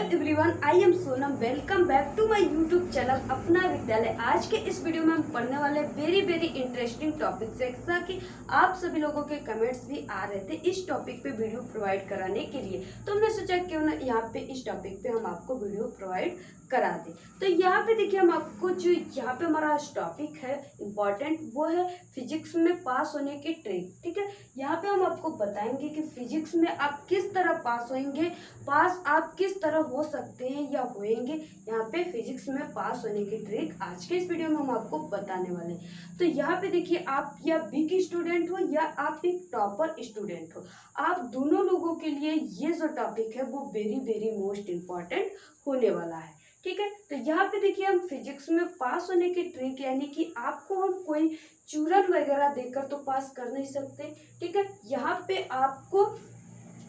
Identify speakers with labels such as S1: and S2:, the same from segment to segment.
S1: Everyone, I am Sonam. Welcome back to my YouTube channel Apna Vidyalaya. आज के इस वीडियो में हम पढ़ने वाले वेरी इंटरेस्टिंग टॉपिक से, जैसा कि आप सभी लोगों के कमेंट्स भी आ रहे थे इस टॉपिक पे वीडियो प्रोवाइड कराने के लिए। तो हमने सोचा क्यों ना यहाँ पे इस टॉपिक पे हम आपको वीडियो प्रोवाइड करा दें। तो यहाँ पे देखिए, हम आपको जो यहाँ पे हमारा टॉपिक है इम्पॉर्टेंट, वो है फिजिक्स में पास होने की ट्रिक। ठीक है, यहाँ पे हम आपको बताएंगे कि फिजिक्स में आप किस तरह पास होंगे, पास आप किस तरह हो सकते हैं या होएंगे। यहाँ पे फिजिक्स में पास होने की ट्रिक आज के इस वीडियो में हम आपको बताने वाले हैं। तो यहाँ पे देखिए, आप या वीक स्टूडेंट हो या आप एक टॉपर स्टूडेंट हो, आप दोनों लोगों के लिए ये जो टॉपिक है वो वेरी मोस्ट इम्पॉर्टेंट होने वाला है। ठीक है, तो यहाँ पे देखिए, हम फिजिक्स में पास होने की ट्रिक, यानी कि आपको हम कोई चूरन वगैरह देकर तो पास कर नहीं सकते। ठीक है, यहाँ पे आपको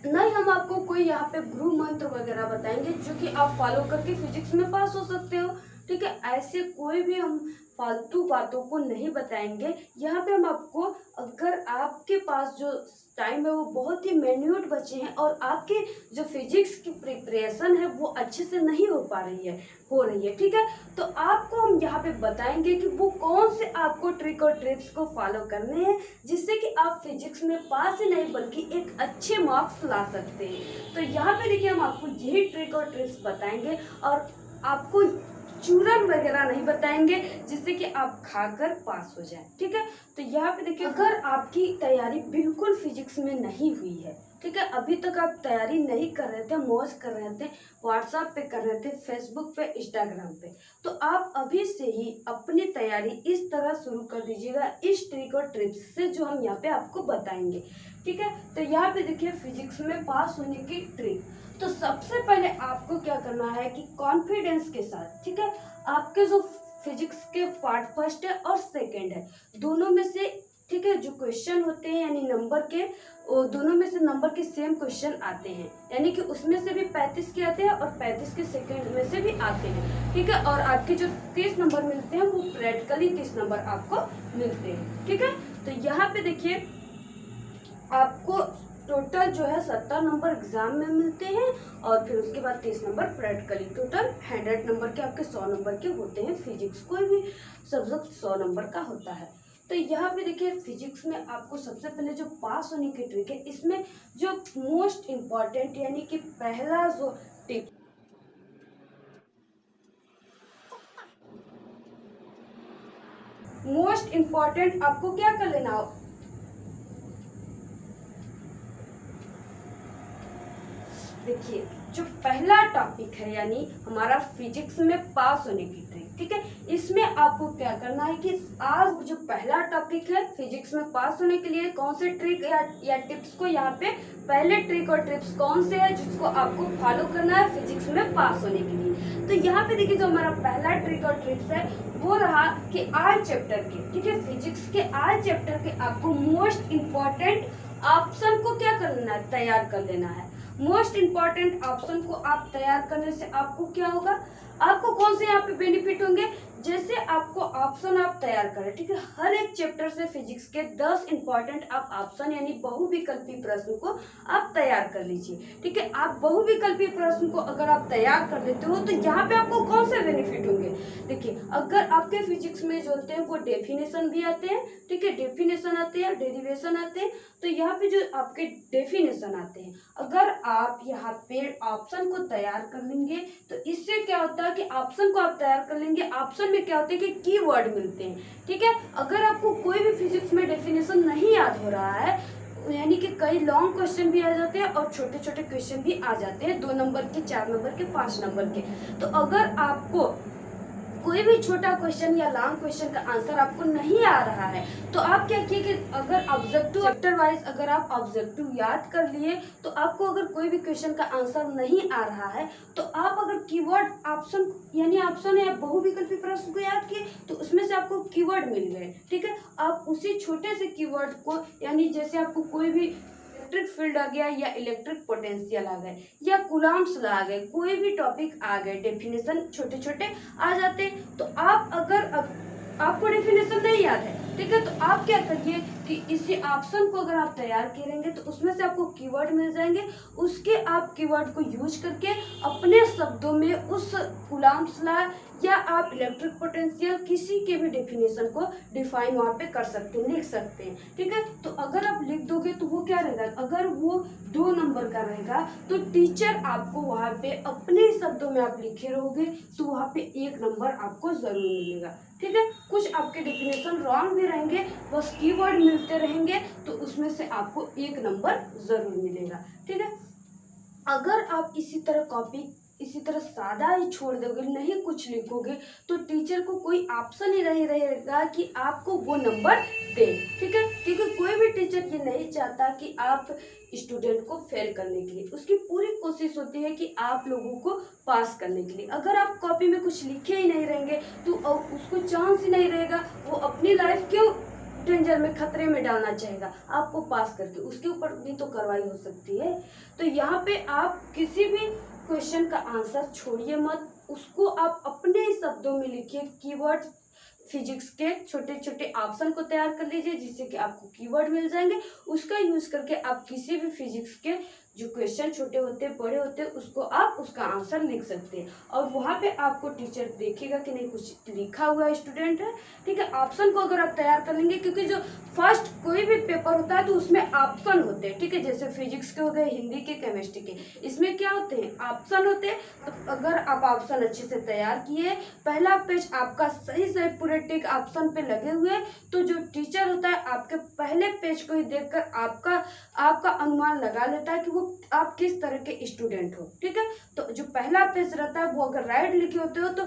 S1: नहीं, हम आपको कोई यहाँ पे गुरु मंत्र वगैरह बताएंगे जो कि आप फॉलो करके फिजिक्स में पास हो सकते हो। ठीक है, ऐसे कोई भी हम फालतू बातों को नहीं बताएंगे। यहाँ पे हम आपको, अगर आपके पास जो टाइम है वो बहुत ही मिनट बचे हैं और आपके जो फिजिक्स की प्रिपरेशन है वो अच्छे से नहीं हो रही है। ठीक है, तो आपको हम यहाँ पे बताएंगे कि वो कौन से आपको ट्रिक और ट्रिप्स को फॉलो करने हैं जिससे कि आप फिजिक्स में पास ही नहीं बल्कि एक अच्छे मार्क्स ला सकते हैं। तो यहाँ पे देखिए, हम आपको यही ट्रिक और ट्रिप्स बताएंगे और आपको चूरन वगैरह नहीं बताएंगे जिससे कि आप खाकर पास हो जाए। ठीक है, तो यहाँ पे देखिए, अगर आपकी तैयारी बिल्कुल फिजिक्स में नहीं हुई है, ठीक है, अभी तक आप तैयारी नहीं कर रहे थे, मौज कर रहे थे, व्हाट्सएप पे कर रहे थे, फेसबुक पे, इंस्टाग्राम पे, तो आप अभी से ही अपनी तैयारी इस तरह शुरू कर दीजिएगा इस ट्रिक और ट्रिप्स से जो हम यहाँ पे आपको बताएंगे। ठीक है, तो यहाँ पे देखिए, फिजिक्स में पास होने की ट्रिक। तो सबसे पहले आपको क्या करना है कि कॉन्फिडेंस के साथ, ठीक है, आपके जो फिजिक्स के पार्ट फर्स्ट है और सेकंड है, दोनों में से, ठीक है, जो क्वेश्चन होते हैं यानी नंबर के, दोनों में से नंबर के सेम क्वेश्चन आते हैं, यानी कि उसमें से भी 35 के आते हैं और 35 के सेकंड में से भी आते हैं। ठीक है, और आपके जो 30 नंबर मिलते हैं वो प्रैक्टिकली 30 नंबर आपको मिलते हैं। ठीक है, तो यहाँ पे देखिए, आपको टोटल जो है 70 नंबर एग्जाम में मिलते हैं और फिर उसके बाद 30 नंबर प्रैक्टिकली। टोटल 100 नंबर के आपके 100 नंबर के होते हैं। फिजिक्स कोई भी सब्जेक्ट 100 नंबर का होता है। तो यहाँ पे देखिए, फिजिक्स में आपको सबसे पहले जो पास होने की ट्रिक है, इसमें जो मोस्ट इम्पॉर्टेंट यानी कि पहला जो टिप, मोस्ट इम्पॉर्टेंट आपको क्या कर लेना हो, देखिए, जो पहला टॉपिक है यानी हमारा फिजिक्स में पास होने की ट्रिक। ठीक है, इसमें आपको क्या करना है कि आज जो पहला टॉपिक है फिजिक्स में पास होने के लिए कौन से ट्रिक या टिप्स को, यहाँ पे पहले ट्रिक और टिप्स कौन से है जिसको आपको फॉलो करना है फिजिक्स में पास होने के लिए। तो यहाँ पे देखिए, जो हमारा पहला ट्रिक और टिप्स है वो रहा कि आर चैप्टर के, ठीक है, फिजिक्स के आर चैप्टर के आपको मोस्ट इम्पॉर्टेंट ऑप्शन को क्या कर लेना है, तैयार कर लेना है। मोस्ट इम्पॉर्टेंट ऑप्शन को आप तैयार करने से आपको क्या होगा, आपको कौन से यहाँ पे बेनिफिट होंगे, जैसे आपको ऑप्शन आप तैयार करें, ठीक है, हर एक चैप्टर से फिजिक्स के 10 इंपॉर्टेंट आप ऑप्शन यानी बहुविकल्पी प्रश्न को आप तैयार कर लीजिए। ठीक है, आप बहुविकल्पी प्रश्न को अगर आप तैयार कर लेते हो तो यहाँ पे आपको कौन से बेनिफिट होंगे, देखिए, अगर आपके फिजिक्स में जो होते हैं वो डेफिनेशन भी आते हैं, ठीक है, डेफिनेशन आते हैं, डेरिवेशन आते हैं, तो यहाँ पे जो आपके डेफिनेशन आते हैं, अगर आप यहाँ पे ऑप्शन को तैयार कर लेंगे तो इससे क्या होता है कि ऑप्शन को आप तैयार कर लेंगे, ऑप्शन में क्या होता है कि कीवर्ड मिलते हैं। ठीक है, अगर आपको कोई भी फिजिक्स में डेफिनेशन नहीं याद हो रहा है, यानी कि कई लॉन्ग क्वेश्चन भी आ जाते हैं और छोटे छोटे क्वेश्चन भी आ जाते हैं, 2 नंबर के, 4 नंबर के, 5 नंबर के, तो अगर आपको कोई भी छोटा क्वेश्चन या लॉन्ग क्वेश्चन का आंसर आपको नहीं आ रहा है तो आप क्या किए कि अगर ऑब्जेक्टिव चैप्टर वाइज अगर आप ऑब्जेक्टिव याद कर लिए तो आपको अगर कोई भी क्वेश्चन का आंसर नहीं आ रहा है तो आप अगर कीवर्ड ऑप्शन यानी ऑप्शन या बहुविकल्पी प्रश्न को याद किए तो उसमें से आपको कीवर्ड मिल गए। ठीक है, आप उसी छोटे से कीवर्ड को, यानी जैसे आपको कोई भी इलेक्ट्रिक फील्ड आ गया या इलेक्ट्रिक पोटेंशियल आ गए या कूलम्ब्स ला आ गए, कोई भी टॉपिक आ गए, डेफिनेशन छोटे छोटे आ जाते, तो आप अगर आपको डेफिनेशन नहीं याद है ठीक है। तो आप क्या करिए कि इसी ऑप्शन को अगर आप तैयार करेंगे तो उसमें से आपको कीवर्ड मिल जाएंगे, उसके आप कीवर्ड को यूज करके अपने शब्दों में उस कूलम्ब्स लॉ या आप इलेक्ट्रिक पोटेंशियल किसी के भी डेफिनेशन को डिफाइन वहाँ पे कर सकते हैं, लिख सकते हैं। ठीक है। तो अगर आप लिख दोगे तो वो क्या रहेगा, अगर वो 2 नंबर का रहेगा तो टीचर आपको वहाँ पे अपने शब्दों में आप लिखे रहोगे तो वहाँ पे 1 नंबर आपको जरूर मिलेगा। ठीक है। कुछ आपके डेफिनेशन रॉन्ग भी रहेंगे, बस कीवर्ड मिलते रहेंगे तो उसमें से आपको 1 नंबर जरूर मिलेगा। ठीक है। अगर आप इसी तरह कॉपी इसी तरह सादा ही छोड़ दोगे, नहीं कुछ लिखोगे, तो टीचर को कोई ऑप्शन ही नहीं रहेगा कि आपको वो नंबर दे। ठीक है। क्योंकि कोई भी टीचर ये नहीं चाहता कि आप स्टूडेंट को फेल करने के लिए, उसकी पूरी कोशिश होती है कि आप लोगों को पास करने के लिए। अगर आप कॉपी में कुछ लिखे ही नहीं रहेंगे तो उसको चांस ही नहीं रहेगा, वो अपनी लाइफ क्यों डेंजर में, खतरे में डालना चाहेगा आपको पास करके, उसके ऊपर भी तो कार्रवाई हो सकती है। तो यहाँ पे आप किसी भी क्वेश्चन का आंसर छोड़िए मत, उसको आप अपने शब्दों में लिखिए। कीवर्ड फिजिक्स के छोटे छोटे ऑप्शन को तैयार कर लीजिए जिससे कि आपको कीवर्ड मिल जाएंगे, उसका यूज करके आप किसी भी फिजिक्स के जो क्वेश्चन छोटे होते हैं बड़े होते हैं उसको आप उसका आंसर लिख सकते हैं। और वहाँ पे आपको टीचर देखेगा कि नहीं कुछ लिखा हुआ है स्टूडेंट है। ठीक है। ऑप्शन को अगर आप तैयार कर लेंगे, क्योंकि जो फर्स्ट कोई भी पेपर होता है तो उसमें ऑप्शन होते हैं। ठीक है। जैसे फिजिक्स के हो गए, हिंदी के, केमिस्ट्री के, इसमें क्या होते हैं, ऑप्शन होते हैं। तो अगर आप ऑप्शन अच्छे से तैयार किए, पहला पेज आपका सही से पूरे टिक ऑप्शन पे लगे हुए, तो जो टीचर होता है आपके पहले पेज को ही देखकर आपका अनुमान लगा लेता है कि वो आप किस तरह के स्टूडेंट हो। ठीक है। तो जो पहला पेज रहता है वो अगर राइट लिखे होते हो तो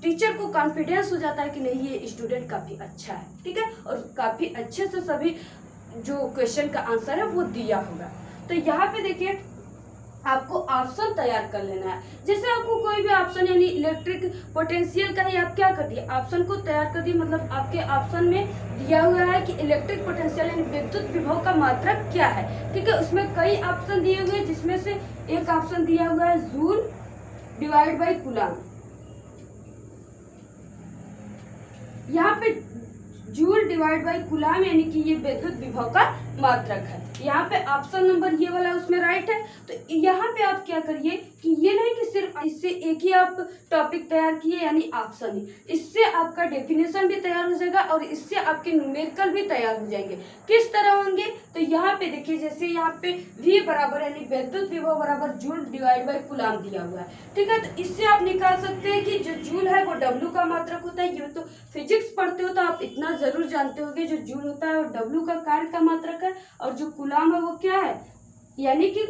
S1: टीचर को कॉन्फिडेंस हो जाता है कि नहीं ये स्टूडेंट काफी अच्छा है। ठीक है। और काफी अच्छे से सभी जो क्वेश्चन का आंसर है वो दिया होगा। तो यहाँ पे देखिए आपको ऑप्शन तैयार कर लेना है। जैसे आपको कोई भी ऑप्शन यानी इलेक्ट्रिक पोटेंशियल का ही आप क्या कर दिए, ऑप्शन को तैयार कर दिए, मतलब आपके ऑप्शन में दिया हुआ है कि इलेक्ट्रिक पोटेंशियल यानी विद्युत विभव का मात्रक क्या है। ठीक है। उसमें कई ऑप्शन दिए हुए हैं जिसमें से एक ऑप्शन दिया हुआ है जूल डिवाइड बाई कूलम्ब। यहाँ पे जूल डिवाइड बाई कूलम्ब यानी कि ये विद्युत विभव का मात्रक है। यहाँ पे ऑप्शन नंबर ये वाला उसमें राइट है। तो यहाँ पे आप क्या करिए कि ये नहीं कि सिर्फ इससे एक ही आप टॉपिक तैयार किए यानी ऑप्शन ही, इससे आपका डेफिनेशन भी तैयार हो जाएगा और इससे आपके न्यूमेरिकल भी तैयार हो जाएंगे। किस तरह होंगे, तो यहाँ पे देखिए जैसे यहाँ पे V बराबर यानी विद्युत विभव बराबर जूल डिवाइड बाई कूलम्ब दिया हुआ है। ठीक है। तो इससे आप निकाल सकते हैं कि जो जूल है वो W का मात्रक होता है। ये तो फिजिक्स पढ़ते हो तो आप इतना जरूर जानते होंगे, जो जूल होता है वो W का कार्य का मात्रक है और जो कूलम्ब है वो क्या है, यानी कि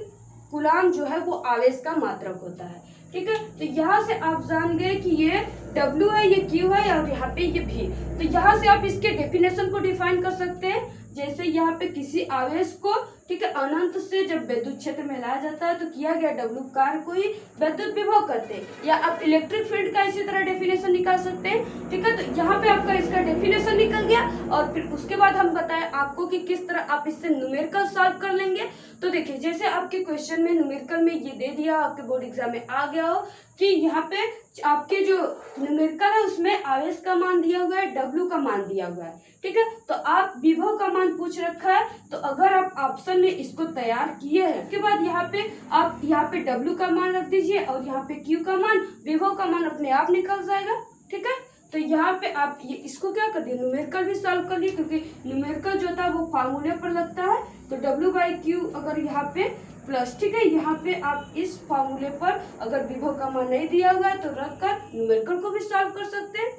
S1: कूलम्ब जो है वो आवेश का मात्रक होता है। ठीक है। तो यहाँ से आप जान गए कि ये W है, ये Q है और यहाँ पे ये V। तो यहाँ से आप इसके डेफिनेशन को डिफाइन कर सकते हैं। जैसे यहाँ पे किसी आवेश को, ठीक है, अनंत से जब विद्युत क्षेत्र में लाया जाता है तो किया गया W कार्य को ही विद्युत विभव करते हैं। या आप इलेक्ट्रिक फील्ड का इसी तरह डेफिनेशन निकाल सकते हैं। ठीक है। तो यहाँ पे आपका इसका डेफिनेशन निकल गया और फिर उसके बाद हम बताएं आपको कि किस तरह आप इससे न्यूमेरिकल सॉल्व कर लेंगे। तो देखिए जैसे आपके क्वेश्चन में न्यूमेरिकल में ये दे दिया, आपके बोर्ड एग्जाम में आ गया हो कि यहाँ पे आपके जो न्यूमेरिकल है उसमें आवेश का मान दिया हुआ है, W का मान दिया हुआ है। ठीक है। तो आप विभव का मान पूछ रखा है, तो अगर आप ऑप्शन में इसको तैयार किए हैं उसके बाद यहाँ पे आप यहाँ पे W का मान रख दीजिए और यहाँ पे Q का मान, विभव का मान अपने आप निकल जाएगा। ठीक है। तो यहाँ पे आप ये इसको क्या कर दिए, न्यूमेरिकल भी सॉल्व कर लिए, क्योंकि न्यूमेरिकल जो था वो फार्मूले पर लगता है। तो W/Q अगर यहाँ पे प्लस, ठीक है, यहाँ पे आप इस फार्मूले पर अगर विभव का मान नहीं दिया हुआ है तो रख कर न्यूमेरिकल को भी सॉल्व कर सकते हैं।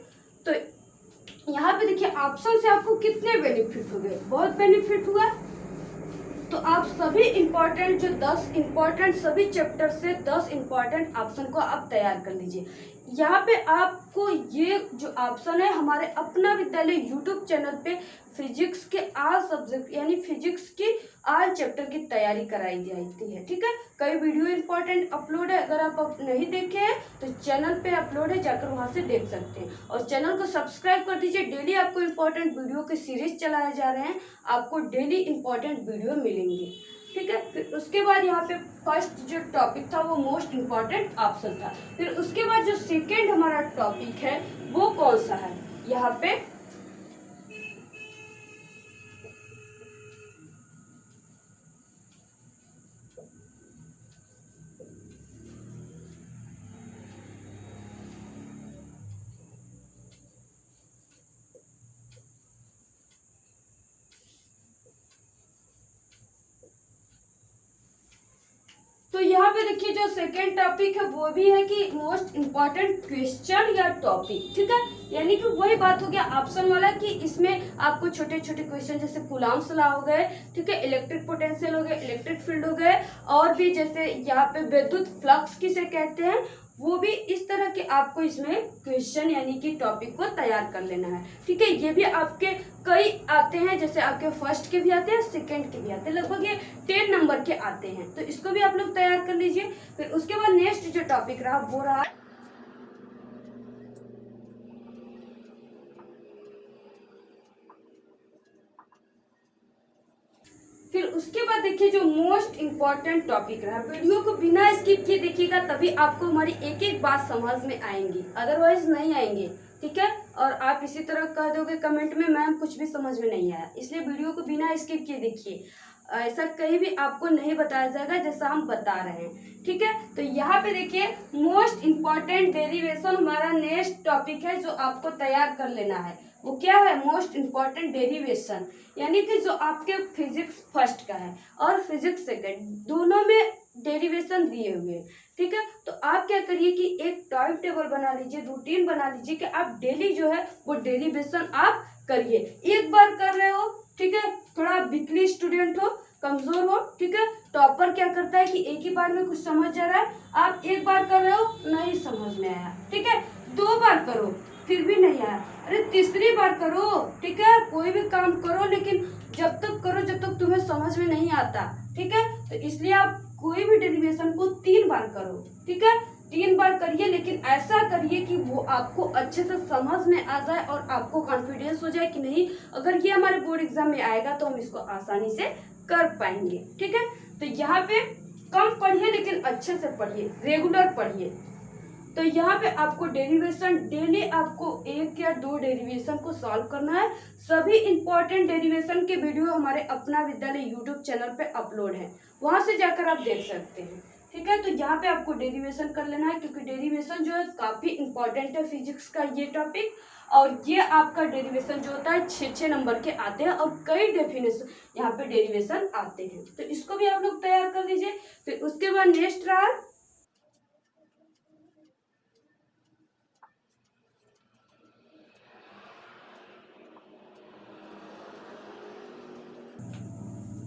S1: तो यहाँ पे देखिए ऑप्शन से आपको कितने बेनिफिट हो गए, बहुत बेनिफिट हुआ। तो आप सभी इंपॉर्टेंट जो 10 इंपॉर्टेंट सभी चैप्टर से 10 इंपॉर्टेंट ऑप्शन को आप तैयार कर लीजिए। यहाँ पे आपको ये जो ऑप्शन है हमारे अपना विद्यालय यूट्यूब चैनल पे फिजिक्स के आल सब्जेक्ट यानी फिजिक्स की आल चैप्टर की तैयारी कराई जाती है। ठीक है। कई वीडियो इंपॉर्टेंट अपलोड है, अगर आप नहीं देखे हैं तो चैनल पे अपलोड है, जाकर वहां से देख सकते हैं। और चैनल को सब्सक्राइब कर दीजिए। डेली आपको इंपॉर्टेंट वीडियो के सीरीज चलाए जा रहे हैं, आपको डेली इंपॉर्टेंट वीडियो मिलेंगे। ठीक है। फिर उसके बाद यहाँ पे फर्स्ट जो टॉपिक था वो मोस्ट इम्पॉर्टेंट ऑप्शन था। फिर उसके बाद जो सेकेंड हमारा टॉपिक है वो कौन सा है, यहाँ पे तो यहाँ पे देखिए जो सेकेंड टॉपिक है वो भी है कि मोस्ट इम्पॉर्टेंट क्वेश्चन या टॉपिक, ठीक है। यानी कि वही बात हो गया ऑप्शन वाला कि इसमें आपको छोटे छोटे क्वेश्चन जैसे कूलम्ब्स लॉ हो गए, ठीक है, इलेक्ट्रिक पोटेंशियल हो गए, इलेक्ट्रिक फील्ड हो गए, और भी जैसे यहाँ पे विद्युत फ्लक्स किसे कहते हैं, वो भी इस तरह के आपको इसमें क्वेश्चन यानी कि टॉपिक को तैयार कर लेना है, ठीक है। ये भी आपके कई आते हैं, जैसे आपके फर्स्ट के भी आते हैं, सेकंड के भी आते हैं, लगभग ये 10 नंबर के आते हैं, तो इसको भी आप लोग तैयार कर लीजिए। फिर उसके बाद नेक्स्ट जो टॉपिक रहा वो रहा फिर उसके बाद देखिए जो मोस्ट इम्पॉर्टेंट टॉपिक रहा, वीडियो को बिना स्किप किए देखिएगा, तभी आपको हमारी एक एक बात समझ में आएंगी, अदरवाइज नहीं आएंगे, ठीक है। और आप इसी तरह कह दोगे कमेंट में मैम कुछ भी समझ में नहीं आया, इसलिए वीडियो को बिना स्किप किए देखिए, ऐसा कहीं भी आपको नहीं बताया जाएगा जैसा हम बता रहे हैं, ठीक है। तो यहाँ पे देखिए मोस्ट इम्पॉर्टेंट डेरिवेशन हमारा नेक्स्ट टॉपिक है जो आपको तैयार कर लेना है। वो क्या है? मोस्ट इम्पॉर्टेंट डेरिवेशन, यानी कि जो आपके फिजिक्स फर्स्ट का है और फिजिक्स सेकंड दोनों में डेरिवेशन दिए हुए हैं, ठीक है। तो आप क्या करिए कि एक टाइम टेबल बना लीजिए, रूटीन बना लीजिए कि आप डेली जो है वो डेरिवेशन आप करिए। एक बार कर रहे हो, ठीक है, थोड़ा वीकली स्टूडेंट हो, कमजोर हो, ठीक है, टॉपर क्या करता है कि एक ही बार में कुछ समझ जा रहा है, आप एक बार कर रहे हो नहीं समझ में आया, ठीक है, 2 बार करो फिर भी नहीं आया, अरे तीसरी बार करो, ठीक है। कोई भी काम करो लेकिन जब तक करो जब तक तुम्हें समझ में नहीं आता, ठीक है। तो इसलिए आप कोई भी डेरिवेशन को 3 बार करो, ठीक है, 3 बार करिए, लेकिन ऐसा करिए कि वो आपको अच्छे से समझ में आ जाए और आपको कॉन्फिडेंस हो जाए कि नहीं अगर ये हमारे बोर्ड एग्जाम में आएगा तो हम इसको आसानी से कर पाएंगे, ठीक है। तो यहाँ पे कम पढ़िए लेकिन अच्छे से पढ़िए, रेगुलर पढ़िए। तो यहाँ पे आपको डेरिवेशन डेली आपको 1 या 2 डेरिवेशन को सॉल्व करना है। सभी इंपॉर्टेंट डेरिवेशन के वीडियो हमारे अपना विद्यालय यूट्यूब चैनल पे अपलोड है, वहां से जाकर आप देख सकते हैं, ठीक है। तो यहाँ पे आपको डेरिवेशन कर लेना है क्योंकि डेरिवेशन जो है काफी इंपॉर्टेंट है फिजिक्स का ये टॉपिक, और ये आपका डेरिवेशन जो होता है 6-6 नंबर के आते हैं और कई डेफिनेशन यहाँ पे डेरिवेशन आते हैं, तो इसको भी आप लोग तैयार कर लीजिए। फिर उसके बाद नेक्स्ट रहा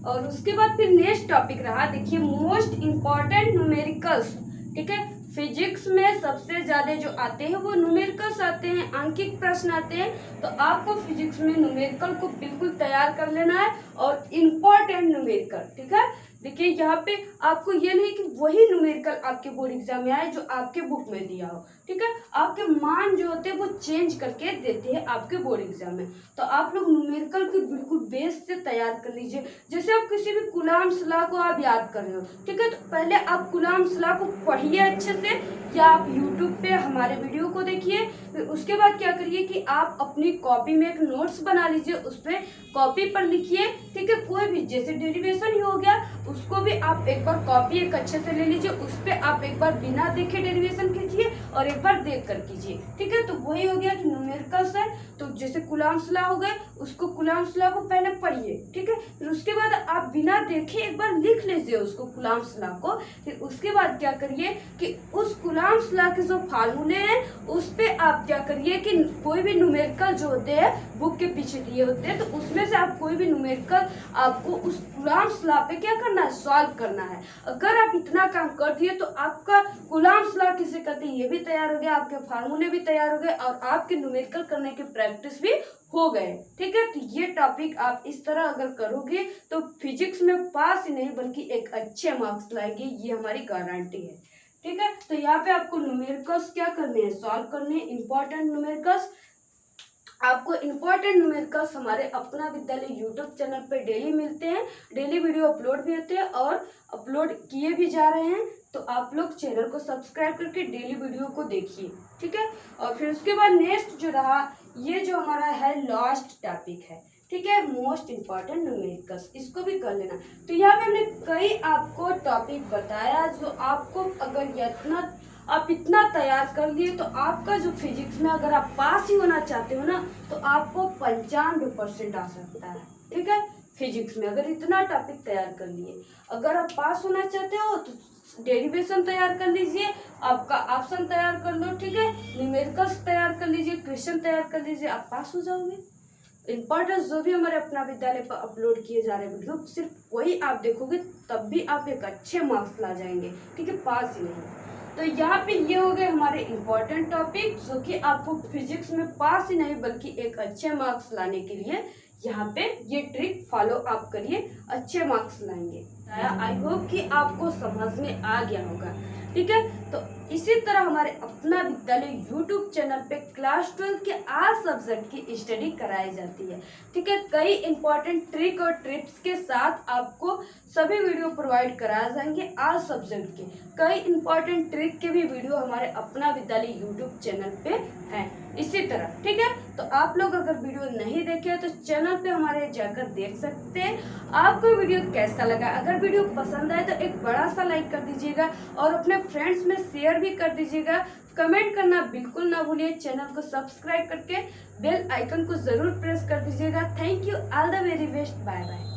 S1: और उसके बाद फिर नेक्स्ट टॉपिक रहा देखिए मोस्ट इम्पॉर्टेंट न्यूमेरिकल्स, ठीक है। फिजिक्स में सबसे ज्यादा जो आते हैं वो न्यूमेरिकल्स आते हैं, अंकित प्रश्न आते हैं, तो आपको फिजिक्स में न्यूमेरिकल को बिल्कुल तैयार कर लेना है और इम्पॉर्टेंट न्यूमेरिकल, ठीक है। देखिए यहाँ पे आपको ये नहीं कि वही न्यूमेरिकल आपके बोर्ड एग्जाम में आए जो आपके बुक में दिया हो, ठीक है, आपके मान जो होते हैं वो चेंज करके देते हैं आपके बोर्ड एग्जाम में, तो आप लोग न्यूमेरिकल के बिल्कुल बेस से तैयार कर लीजिए। जैसे आप किसी भी कूलम्ब्स लॉ को आप याद कर रहे हो, ठीक है, तो पहले आप कूलम्ब्स लॉ को पढ़िए अच्छे से, या आप यूट्यूब पे हमारे वीडियो को देखिए। फिर उसके बाद क्या करिए कि आप अपनी कॉपी में एक नोट्स बना लीजिए, उस पर कॉपी पर लिखिए, ठीक है, कोई भी जैसे डेरिवेशन ही हो गया उसको भी आप एक बार कॉपी एक अच्छे से ले लीजिए, उस पर आप एक बार बिना देखे डेरिवेशन कीजिए और एक बार देख कर कीजिए, ठीक है। तो वही हो गया कि न्यूमेरिकल्स है, तो जैसे कूलम्ब्स लॉ हो गए उसको कूलम्ब्स लॉ को पहले पढ़िए, ठीक है, फिर उसके बाद आप बिना देखे एक बार लिख लीजिए उसको कूलम्ब्स लॉ को। फिर उसके बाद क्या करिए कि उस कूलम्ब्स लॉ के जो फार्मूले हैं उस पे आप क्या करिए कि कोई भी न्यूमेरिकल जो होते हैं बुक के पीछे दिए होते हैं, तो उसमें से आप कोई भी न्यूमेरिकल आपको उस कूलम्ब्स लॉ पे क्या करना है, सॉल्व करना है। अगर आप इतना काम कर दिए तो आपका कूलम्ब्स लॉ किसे कहते हैं ये भी तैयार हो गया, आपके फार्मूले भी तैयार हो गए और आपके न्यूमेरिकल करने की प्रैक्टिस भी हो गए, ठीक है। तो ये टॉपिक आप इस तरह अगर करोगे तो फिजिक्स में पास ही नहीं बल्कि एक अच्छे मार्क्स लाएंगे, ये हमारी गारंटी है, ठीक है। तो यहाँ पे आपको न्यूमेरिकल्स क्या करने हैं, सॉल्व करने हैं, इंपॉर्टेंट न्यूमेरिकल्स। आपको इंपॉर्टेंट न्यूमेरिकल्स हमारे अपना विद्यालय यूट्यूब चैनल पे डेली मिलते हैं, डेली वीडियो अपलोड भी होते हैं और अपलोड किए भी जा रहे हैं, तो आप लोग चैनल को सब्सक्राइब करके डेली वीडियो को देखिए, ठीक है। और फिर उसके बाद नेक्स्ट जो रहा ये जो हमारा है लास्ट टॉपिक है, ठीक है, मोस्ट इम्पॉर्टेंट न्यूमेरिकल्स, इसको भी कर लेना। तो यहाँ पे हमने कई आपको टॉपिक बताया जो आपको अगर आप इतना तैयार कर लिए तो आपका जो फिजिक्स में अगर आप पास ही होना चाहते हो ना तो आपको 95% आ सकता है, ठीक है। फिजिक्स में अगर इतना टॉपिक तैयार कर लिए, अगर आप पास होना चाहते हो तो डेरिवेशन तैयार कर लीजिए, आपका ऑप्शन तैयार कर लो, ठीक है, न्यूमेरिकल्स तैयार कर लीजिए, क्वेश्चन तैयार कर लीजिए, आप पास हो जाओगे। इम्पोर्टेंस जो भी हमारे अपना विद्यालय पर अपलोड किए जा रहे वीडियो सिर्फ वही आप देखोगे, तब भी आप एक अच्छे मार्क्स ला जाएंगे, ठीक है, पास ही नहीं। तो यहाँ पे ये हो गए हमारे इम्पोर्टेंट टॉपिक जो कि आपको फिजिक्स में पास ही नहीं बल्कि एक अच्छे मार्क्स लाने के लिए यहाँ पे ये ट्रिक फॉलो आप करिए, अच्छे मार्क्स लाएंगे। आई होप कि आपको समझ में आ गया होगा, ठीक है। तो इसी तरह हमारे अपना विद्यालय यूट्यूब चैनल पे क्लास 12 के आल सब्जेक्ट की स्टडी कराई जाती है, ठीक है। कई इंपॉर्टेंट ट्रिक और टिप्स के साथ आपको सभी वीडियो प्रोवाइड कराए जाएंगे आल सब्जेक्ट के। कई इंपॉर्टेंट ट्रिक के भी वीडियो हमारे अपना विद्यालय यूट्यूब चैनल पे हैं इसी तरह, ठीक है। तो आप लोग अगर वीडियो नहीं देखे तो चैनल पे हमारे जाकर देख सकते हैं। आपको वीडियो कैसा लगा? अगर वीडियो पसंद आए तो एक बड़ा सा लाइक कर दीजिएगा और अपने फ्रेंड्स में शेयर भी कर दीजिएगा। कमेंट करना बिल्कुल ना भूलिए। चैनल को सब्सक्राइब करके बेल आइकन को जरूर प्रेस कर दीजिएगा। Thank you, all the very best, bye bye.